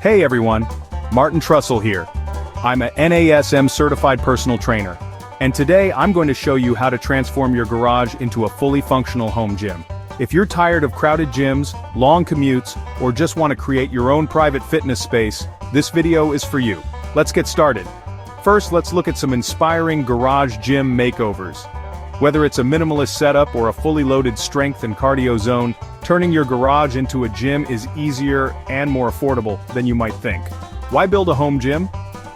Hey everyone, Martin Trussell here. I'm a NASM-Certified personal trainer, and today I'm going to show you how to transform your garage into a fully functional home gym. If you're tired of crowded gyms, long commutes, or just want to create your own private fitness space, this video is for you. Let's get started. First, let's look at some inspiring garage gym makeovers. Whether it's a minimalist setup or a fully loaded strength and cardio zone, turning your garage into a gym is easier and more affordable than you might think. Why build a home gym?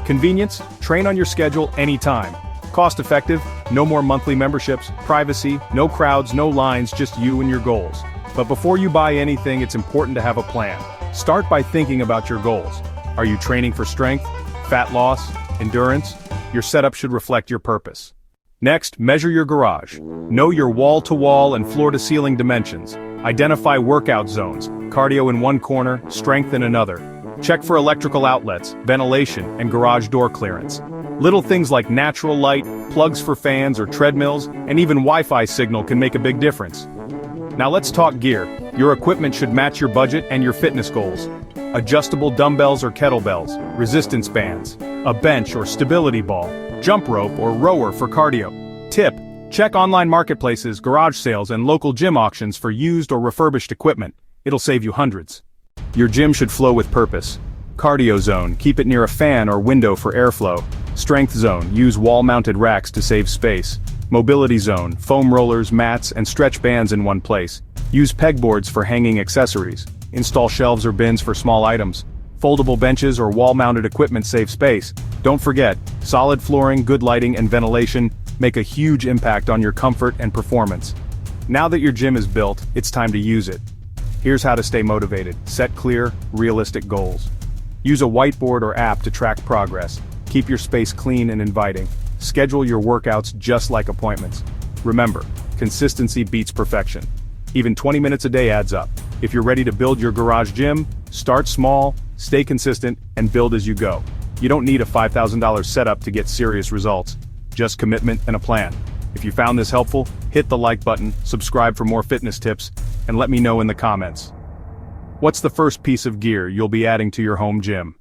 Convenience, train on your schedule anytime. Cost-effective, no more monthly memberships, privacy, no crowds, no lines, just you and your goals. But before you buy anything, it's important to have a plan. Start by thinking about your goals. Are you training for strength, fat loss, endurance? Your setup should reflect your purpose. Next, measure your garage. Know your wall-to-wall and floor-to-ceiling dimensions. Identify workout zones, cardio in one corner, strength in another. Check for electrical outlets, ventilation, and garage door clearance. Little things like natural light, plugs for fans or treadmills, and even Wi-Fi signal can make a big difference. Now let's talk gear. Your equipment should match your budget and your fitness goals. Adjustable dumbbells or kettlebells, resistance bands, a bench or stability ball, jump rope or rower for cardio. Tip: check online marketplaces, garage sales, and local gym auctions for used or refurbished equipment. It'll save you hundreds. Your gym should flow with purpose. Cardio zone, keep it near a fan or window for airflow. Strength zone, use wall-mounted racks to save space. Mobility zone, foam rollers, mats, and stretch bands in one place. Use pegboards for hanging accessories. Install shelves or bins for small items. Foldable benches or wall-mounted equipment save space. Don't forget, solid flooring, good lighting, and ventilation make a huge impact on your comfort and performance. Now that your gym is built, it's time to use it. Here's how to stay motivated. Set clear, realistic goals. Use a whiteboard or app to track progress. Keep your space clean and inviting. Schedule your workouts just like appointments. Remember, consistency beats perfection. Even 20 minutes a day adds up. If you're ready to build your garage gym, start small, stay consistent, and build as you go. You don't need a $5,000 setup to get serious results. Just commitment and a plan. If you found this helpful, hit the like button, subscribe for more fitness tips, and let me know in the comments. What's the first piece of gear you'll be adding to your home gym?